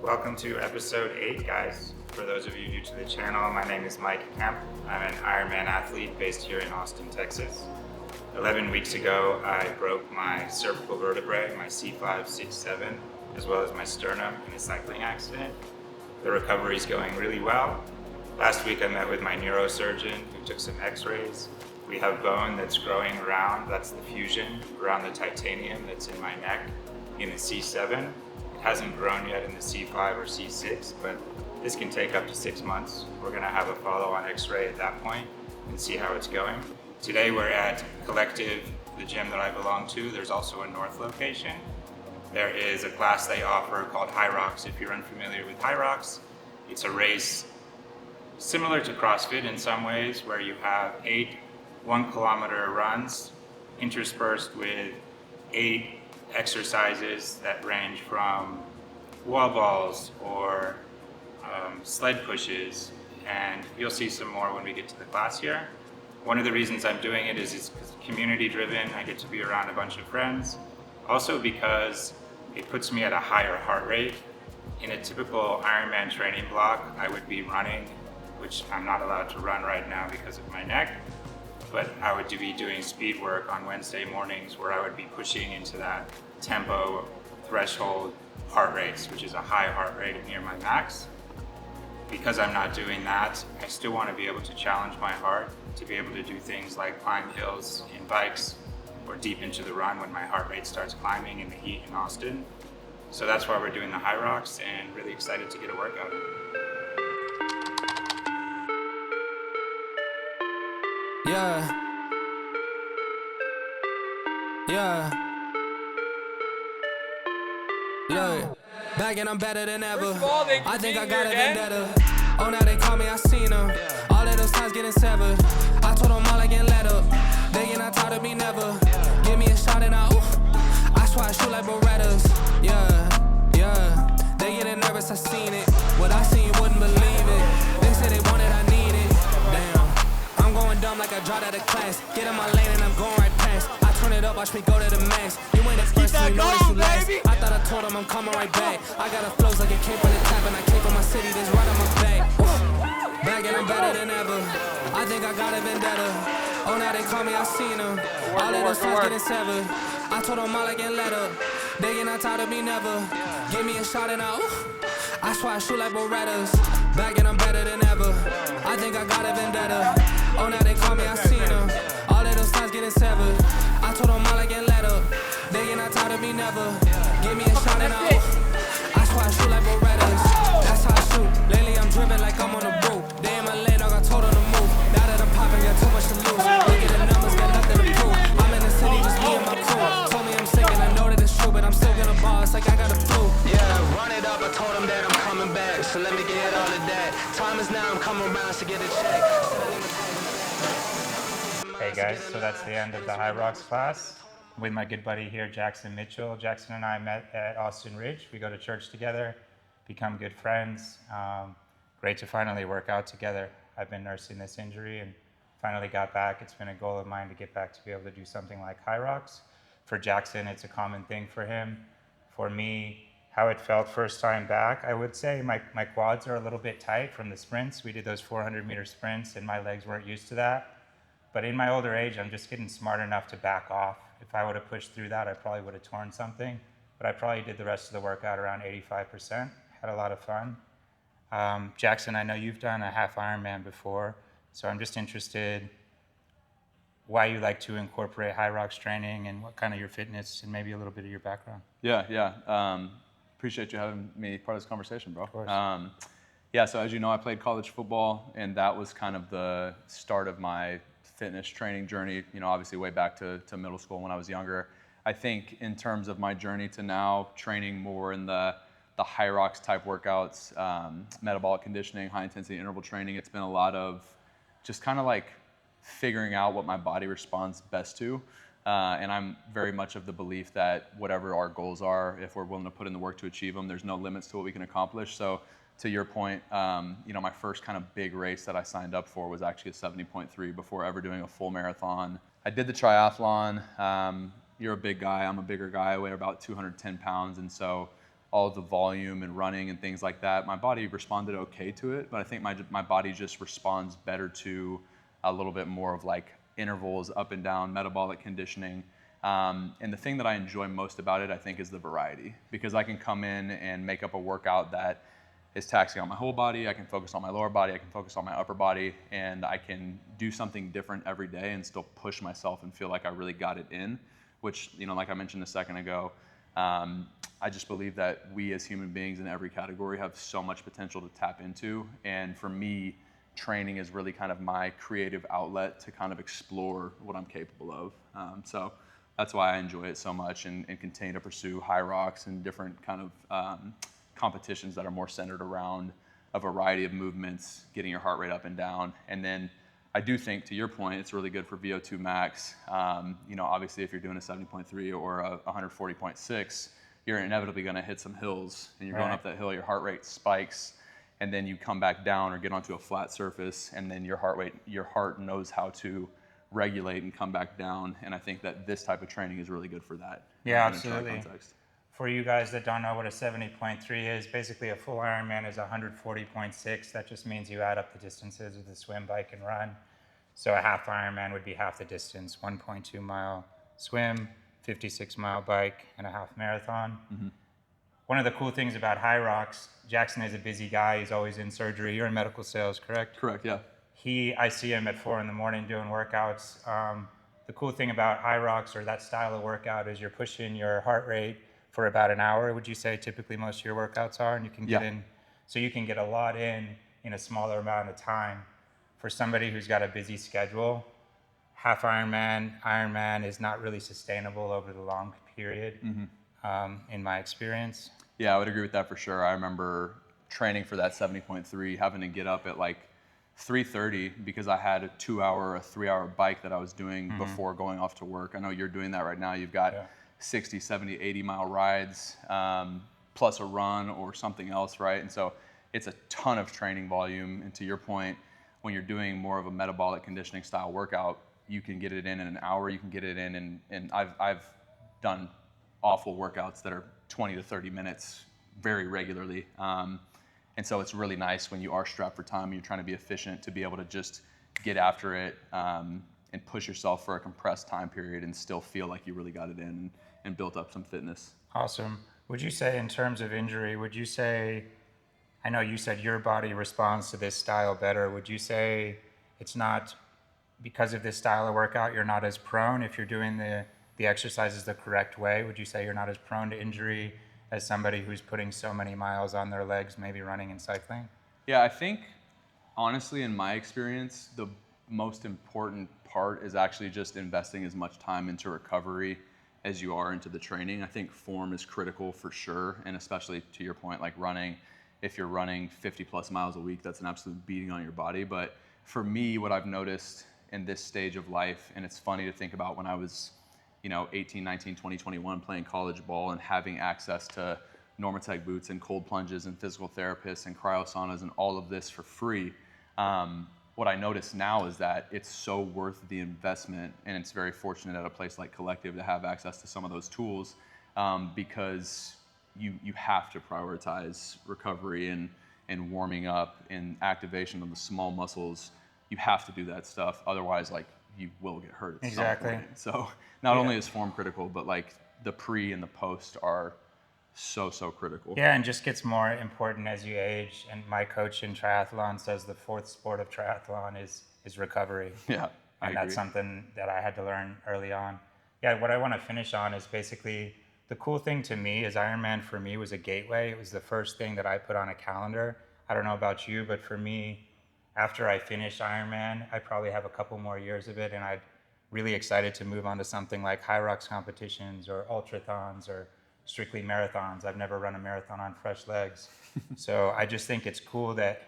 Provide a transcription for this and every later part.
Welcome to episode 8, guys. For those of you new to the channel, my name is Mike Kemp. I'm an Ironman athlete based here in Austin, Texas. 11 weeks ago, I broke my cervical vertebrae, my C5, C7, as well as my sternum in a cycling accident. The recovery is going really well. Last week I met with my neurosurgeon who took some x-rays. We have bone that's growing around, that's the fusion, around the titanium that's in my neck in the C7. It hasn't grown yet in the C5 or C6, but this can take up to 6 months. We're gonna have a follow-on x-ray at that point and see how it's going. Today we're at Kollective, the gym that I belong to. There's also a north location. There is a class they offer called Hyrox. If you're unfamiliar with Hyrox, it's a race similar to CrossFit in some ways, where you have 8 1-kilometer runs interspersed with 8 exercises that range from wall balls or sled pushes, and you'll see some more when we get to the class here. One of the reasons I'm doing it is it's community driven. I get to be around a bunch of friends. Also because it puts me at a higher heart rate. In a typical Ironman training block, I would be running, which I'm not allowed to run right now because of my neck, but I would be doing speed work on Wednesday mornings where I would be pushing into that tempo threshold heart rates, which is a high heart rate near my max. Because I'm not doing that, I still want to be able to challenge my heart to be able to do things like climb hills in bikes or deep into the run when my heart rate starts climbing in the heat in Austin. So that's why we're doing the Hyrox, and really excited to get a workout in. Yeah. Look, back and I'm better than ever. I think I got it vendetta. Oh, now they call me, I seen them. All of those times getting severed. I told them all I get let up. They get not tired of me never. Give me a shot and I swear I shoot like Berettas. Yeah. They getting nervous, I seen it. What I seen, you wouldn't believe it. They say they want it, I need it. Damn, I'm going dumb like I dropped out of class. Get in my lane and I'm going right past. I turn it up, watch me go to the max. You ain't the first, you know it's you last. I thought I told them I'm coming right back. I got a flows like a cape on the tap, and I came from my city, this right on my back. Back and I'm better than ever. I think I got a vendetta. Oh, now they call me, I seen them. All of those times getting severed. I told them all I get let up. They get not tired of me never. Give me a shot and I swear I shoot like Berettas. Back and I'm better than ever. I think I got a vendetta. Oh, now they call me, I seen them. All of those times getting severed. I told them all I get let up. They get not tired of me never. Give me a shot and I swear I shoot like Berettas. That's how I shoot. Lately I'm driven like I'm on the roof. They in my lane, I got told on the move. Now that I'm popping, got too much to lose. Look at the numbers, got nothing to prove. I'm in the city, just me and my crew. Told me I'm sick and I know that it's true, but I'm still gonna ball. It's like I got a flu. Yeah, run it up. I told them that I'm coming back, so let me get all of that. Time is now. I'm coming around to get a check. Hey guys, so that's the end of the Hyrox class. With my good buddy here, Jackson Mitchell. Jackson and I met at Austin Ridge. We go to church together, become good friends. Great to finally work out together. I've been nursing this injury and finally got back. It's been a goal of mine to get back to be able to do something like Hyrox. For Jackson, it's a common thing for him. For me, how it felt first time back, I would say my quads are a little bit tight from the sprints. We did those 400-meter sprints and my legs weren't used to that. But in my older age, I'm just getting smart enough to back off. If I would have pushed through that, I probably would have torn something. But I probably did the rest of the workout around 85%. Had a lot of fun. Jackson, I know you've done a half Ironman before, so I'm just interested why you like to incorporate Hyrox training and what kind of your fitness and maybe a little bit of your background. Yeah. Appreciate you having me part of this conversation, bro. Of course. So as you know, I played college football, and that was kind of the start of my fitness training journey, obviously way back to middle school when I was younger. I think in terms of my journey to now training more in the Hyrox type workouts, metabolic conditioning, high intensity interval training, it's been a lot of just kind of like figuring out what my body responds best to. And I'm very much of the belief that whatever our goals are, if we're willing to put in the work to achieve them, there's no limits to what we can accomplish. So to your point, my first kind of big race that I signed up for was actually a 70.3 before ever doing a full marathon. I did the triathlon. You're a big guy, I'm a bigger guy, I weigh about 210 pounds. And so all the volume and running and things like that, my body responded okay to it, but I think my body just responds better to a little bit more of like intervals, up and down, metabolic conditioning. And the thing that I enjoy most about it, I think, is the variety, because I can come in and make up a workout that is taxing on my whole body. I can focus on my lower body, I can focus on my upper body, and I can do something different every day and still push myself and feel like I really got it in, which, you know, like I mentioned a second ago, I just believe that we as human beings in every category have so much potential to tap into. And for me, training is really kind of my creative outlet to kind of explore what I'm capable of. So that's why I enjoy it so much, and continue to pursue Hyrox and different kind of competitions that are more centered around a variety of movements, getting your heart rate up and down. And then I do think, to your point, it's really good for VO2 max. You know, obviously if you're doing a 70.3 or a 140.6, you're inevitably going to hit some hills, and you're going up that hill, your heart rate spikes, and then you come back down or get onto a flat surface, and then your heart knows how to regulate and come back down. And I think that this type of training is really good for that. Yeah, in a tri absolutely. context. For you guys that don't know what a 70.3 is, basically a full Ironman is 140.6. That just means you add up the distances with the swim, bike, and run. So a half Ironman would be half the distance, 1.2 mile swim, 56-mile bike, and a half marathon. Mm-hmm. One of the cool things about Hyrox, Jackson is a busy guy. He's always in surgery. You're in medical sales, correct? Correct, yeah. I see him at 4 a.m. doing workouts. The cool thing about Hyrox, or that style of workout, is you're pushing your heart rate for about an hour, would you say typically most of your workouts are? And you can get in, so you can get a lot in a smaller amount of time. For somebody who's got a busy schedule, half Ironman is not really sustainable over the long period, in my experience. Yeah, I would agree with that for sure. I remember training for that 70.3, having to get up at like 3:30 because I had a 2-hour or 3-hour bike that I was doing before going off to work. I know you're doing that right now. You've got 60, 70, 80-mile rides, plus a run or something else, right? And so it's a ton of training volume. And to your point, when you're doing more of a metabolic conditioning style workout, you can get it in an hour. You can get it in, and I've done awful workouts that are 20 to 30 minutes very regularly. And so it's really nice when you are strapped for time and you're trying to be efficient to be able to just get after it and push yourself for a compressed time period and still feel like you really got it in and built up some fitness. Awesome. Would you say, in terms of injury, I know you said your body responds to this style better. Would you say it's not because of this style of workout, you're not as prone if you're doing the exercises the correct way? Would you say you're not as prone to injury as somebody who's putting so many miles on their legs, maybe running and cycling? Yeah, I think, honestly, in my experience, the most important part is actually just investing as much time into recovery as you are into the training. I think form is critical for sure, and especially to your point, like running. If you're running 50 plus miles a week, that's an absolute beating on your body. But for me, what I've noticed in this stage of life, and it's funny to think about when I was 18, 19, 20, 21, playing college ball and having access to Normatec boots and cold plunges and physical therapists and cryosaunas and all of this for free. What I notice now is that it's so worth the investment, and it's very fortunate at a place like Kollective to have access to some of those tools, because you have to prioritize recovery and warming up and activation of the small muscles. You have to do that stuff, otherwise you will get hurt at some point. So not only is form critical, but like the pre and the post are so critical. Yeah, and just gets more important as you age. And my coach in triathlon says the fourth sport of triathlon is recovery. Yeah, and that's something that I had to learn early on. Yeah, what I want to finish on is basically the cool thing to me is Ironman for me was a gateway. It was the first thing that I put on a calendar. I don't know about you, but for me, after I finish Ironman, I probably have a couple more years of it, and I'm really excited to move on to something like Hyrox competitions or ultrathons or strictly marathons. I've never run a marathon on fresh legs. So I just think it's cool that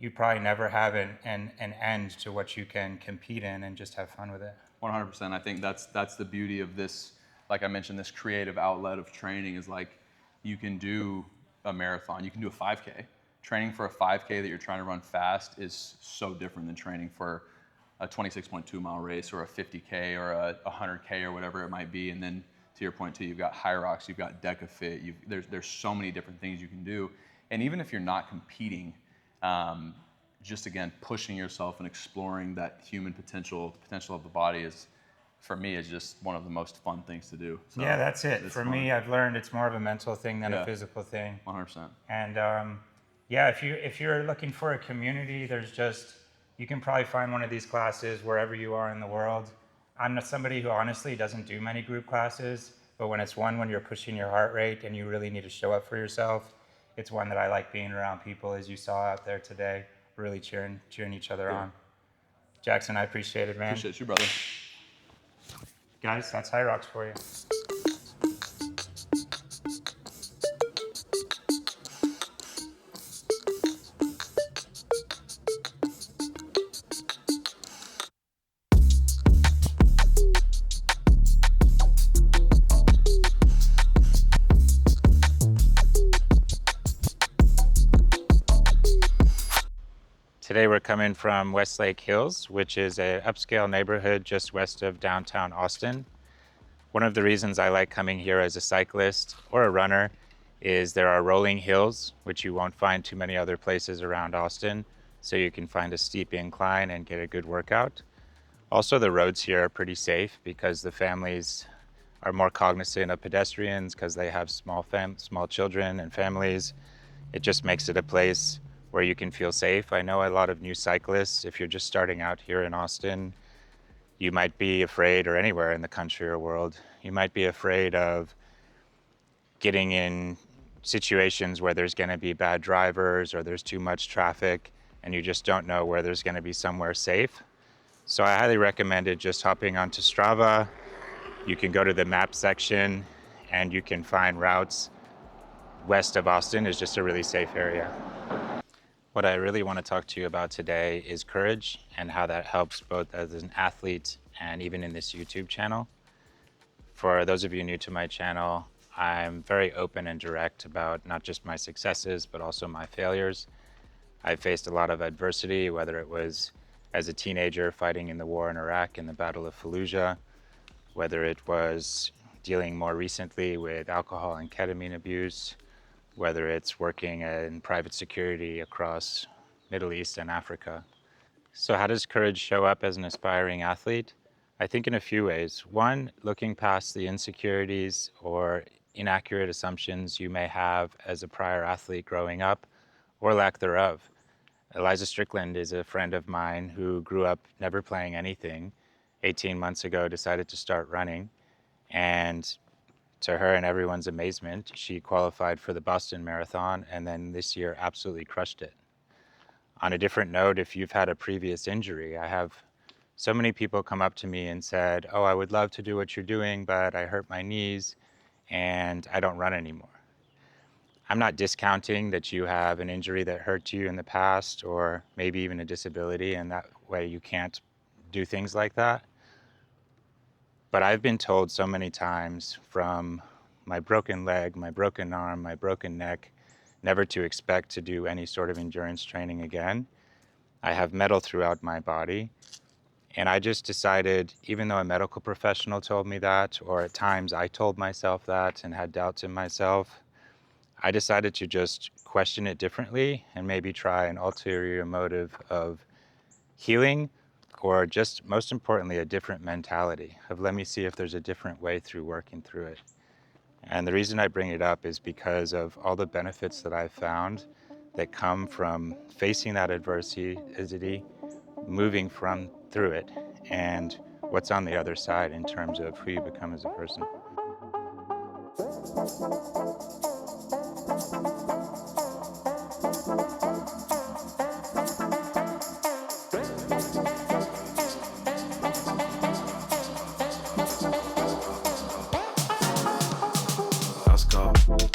you probably never have an end to what you can compete in and just have fun with it. 100%. I think that's the beauty of this, like I mentioned, this creative outlet of training is like you can do a marathon, you can do a 5K. Training for a 5K that you're trying to run fast is so different than training for a 26.2 mile race or a 50K or a 100K or whatever it might be. And then to to your point too, you've got Hyrox, you've got DecaFit, there's so many different things you can do. And even if you're not competing, just again, pushing yourself and exploring that human potential of the body is, for me, is just one of the most fun things to do. So yeah, that's it. For fun. Me, I've learned it's more of a mental thing than a physical thing. 100%. And yeah, if you're looking for a community, you can probably find one of these classes wherever you are in the world. I'm not somebody who honestly doesn't do many group classes, but when you're pushing your heart rate and you really need to show up for yourself, it's one that I like being around people, as you saw out there today, really cheering each other on. Jackson, I appreciate it, man. Appreciate you, brother. Guys, that's Hyrox for you. Today we're coming from Westlake Hills, which is an upscale neighborhood just west of downtown Austin. One of the reasons I like coming here as a cyclist or a runner is there are rolling hills, which you won't find too many other places around Austin, so you can find a steep incline and get a good workout. Also, the roads here are pretty safe because the families are more cognizant of pedestrians because they have small children and families. It just makes it a place where you can feel safe. I know a lot of new cyclists, if you're just starting out here in Austin, you might be afraid, or anywhere in the country or world, you might be afraid of getting in situations where there's gonna be bad drivers or there's too much traffic and you just don't know where there's gonna be somewhere safe. So I highly recommend just hopping onto Strava. You can go to the map section and you can find routes. West of Austin is just a really safe area. What I really want to talk to you about today is courage and how that helps both as an athlete and even in this YouTube channel. For those of you new to my channel, I'm very open and direct about not just my successes, but also my failures. I've faced a lot of adversity, whether it was as a teenager fighting in the war in Iraq in the Battle of Fallujah, whether it was dealing more recently with alcohol and ketamine abuse, whether it's working in private security across Middle East and Africa. So how does courage show up as an aspiring athlete? I think in a few ways. One, looking past the insecurities or inaccurate assumptions you may have as a prior athlete growing up, or lack thereof. Eliza Strickland is a friend of mine who grew up never playing anything. 18 months ago decided to start running, and to her and everyone's amazement, she qualified for the Boston Marathon and then this year absolutely crushed it. On a different note, if you've had a previous injury, I have so many people come up to me and said, oh, I would love to do what you're doing, but I hurt my knees and I don't run anymore. I'm not discounting that you have an injury that hurt you in the past or maybe even a disability, and that way you can't do things like that. But I've been told so many times from my broken leg, my broken arm, my broken neck, never to expect to do any sort of endurance training again. I have metal throughout my body. And I just decided, even though a medical professional told me that, or at times I told myself that and had doubts in myself, I decided to just question it differently and maybe try an ulterior motive of healing, or just most importantly, a different mentality of let me see if there's a different way through working through it. And the reason I bring it up is because of all the benefits that I've found that come from facing that adversity, moving through it, and what's on the other side in terms of who you become as a person.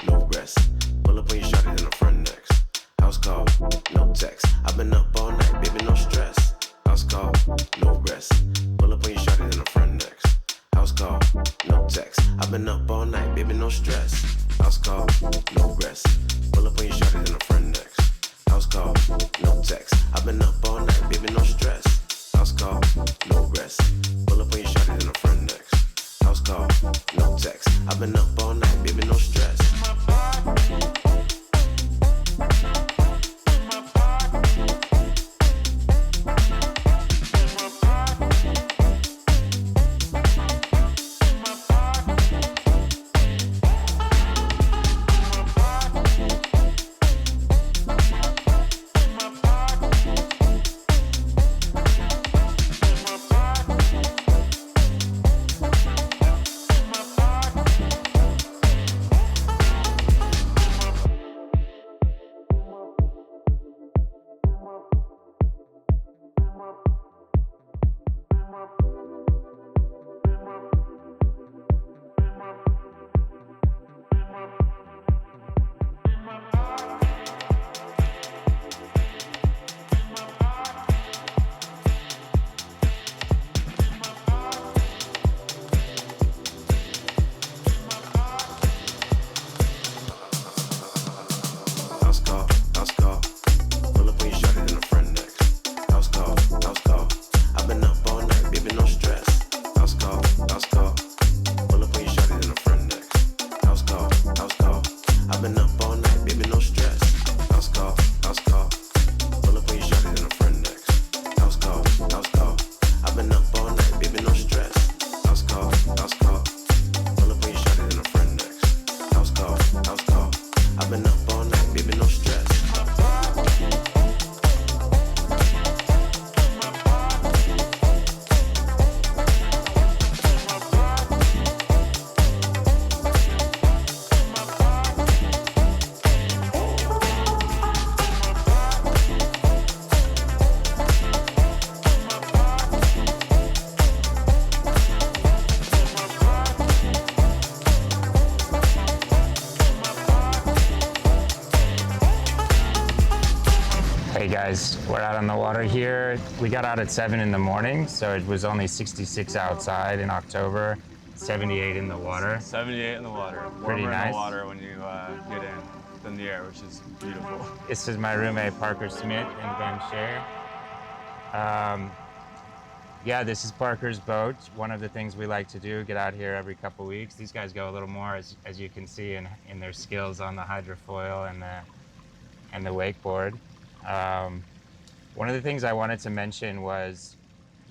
No rest. Pull up on your shorty in the front next. House call, no text. I've been up all night, baby, no stress. House call, no rest. Pull up on your shorty in the front next. House call, no text. I've been up all night, baby, no stress. House call, no rest. Pull up on your shorty in the front next. House call, no text. I've been up all night, baby, no stress. House call, no rest. Pull up on your shorty in the front next. House call, no text. Hey guys, we're out on the water here. We got out at 7 in the morning, so it was only 66 outside in October, 78 in the water. 78 in the water. Pretty Warmer in nice. the water when you get in than the air, which is beautiful. This is my roommate Parker Smith and Ben Shea. Yeah, this is Parker's boat. One of the things we like to do, get out here every couple weeks. These guys go a little more, as you can see in their skills on the hydrofoil and the wakeboard. One of the things I wanted to mention was,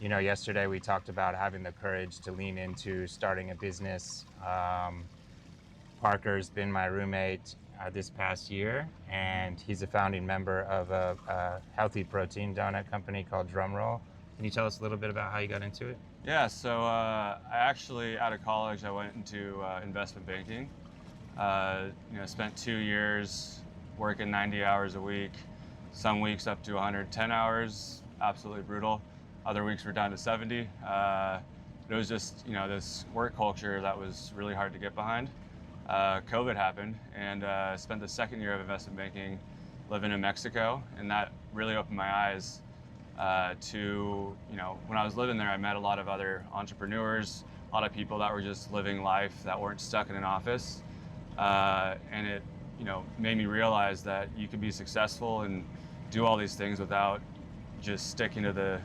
you know, yesterday we talked about having the courage to lean into starting a business. Parker's been my roommate this past year, and he's a founding member of a healthy protein donut company called Drumroll. Can you tell us a little bit about how you got into it? Yeah, so I actually, out of college, I went into investment banking. Spent 2 years working 90 hours a week, some weeks up to 110 hours, absolutely brutal. Other weeks were down to 70. It was just, this work culture that was really hard to get behind. COVID happened, and spent the second year of investment banking living in Mexico, and that really opened my eyes to, when I was living there, I met a lot of other entrepreneurs, a lot of people that were just living life that weren't stuck in an office. And it, made me realize that you could be successful and do all these things without just sticking to the,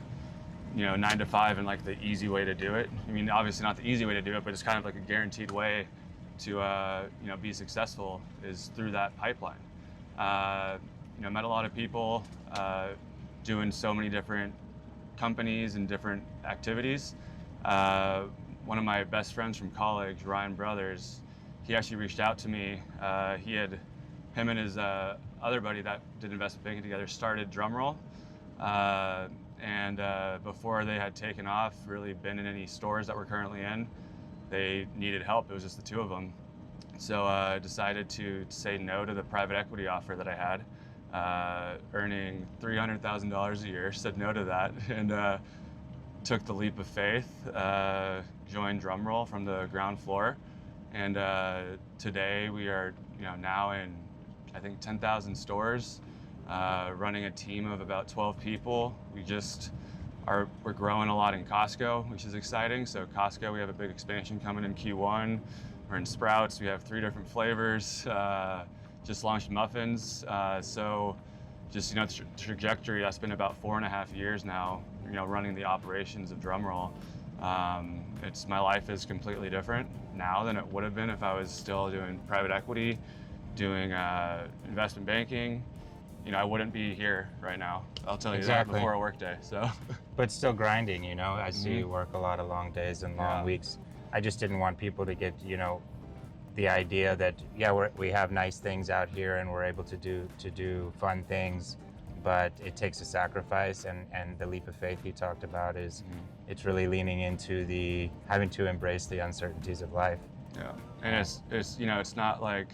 9 to 5 and like the easy way to do it. I mean, obviously not the easy way to do it, but it's kind of like a guaranteed way to, be successful is through that pipeline. Met a lot of people, doing so many different companies and different activities. One of my best friends from college, Ryan Brothers, he actually reached out to me. Him and his other buddy that did investment banking together started Drumroll. And before they had taken off, really been in any stores that we're currently in, they needed help. It was just the two of them. So I decided to say no to the private equity offer that I had. Earning $300,000 a year, said no to that, and took the leap of faith, joined Drumroll from the ground floor, and today we are, now in, I think, 10,000 stores, running a team of about 12 people. We're growing a lot in Costco, which is exciting. So Costco, we have a big expansion coming in Q1. We're in Sprouts, we have 3 different flavors. Just launched muffins, so just trajectory. That's been about 4.5 years now. Running the operations of Drumroll. My life is completely different now than it would have been if I was still doing private equity, doing investment banking. I wouldn't be here right now. I'll tell you that before a work day. So, but still grinding. I see you work a lot of long days and long weeks. I just didn't want people to get the idea that we have nice things out here and we're able to do fun things, but it takes a sacrifice, and the leap of faith you talked about is it's really leaning into the having to embrace the uncertainties of life. Yeah, and it's not like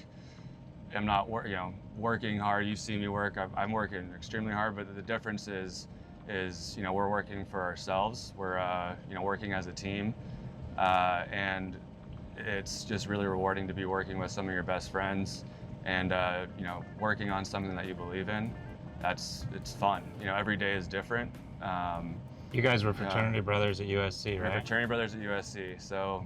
I'm not working hard. You see me work. I'm working extremely hard, but the difference is we're working for ourselves. We're working as a team, and it's just really rewarding to be working with some of your best friends and working on something that you believe in. It's fun. Every day is different. You guys were fraternity brothers at USC, right? We're fraternity brothers at USC. So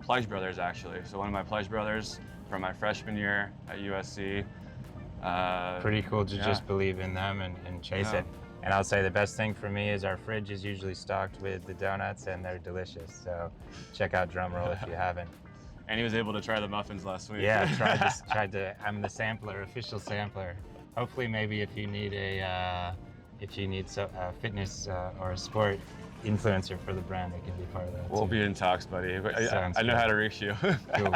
pledge brothers, actually. So one of my pledge brothers from my freshman year at USC. Pretty cool to just believe in them and chase it. And I'll say the best thing for me is our fridge is usually stocked with the donuts, and they're delicious. So check out Drumroll if you haven't. And he was able to try the muffins last week. Yeah, tried to. I'm the sampler, official sampler. Hopefully, maybe if you need a fitness or a sport influencer for the brand, I can be part of that. We'll be in talks, buddy. I know how to reach you. Cool.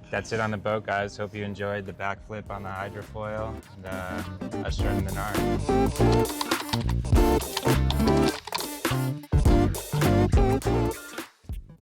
That's it on the boat, guys. Hope you enjoyed the backflip on the hydrofoil and us turning the narn.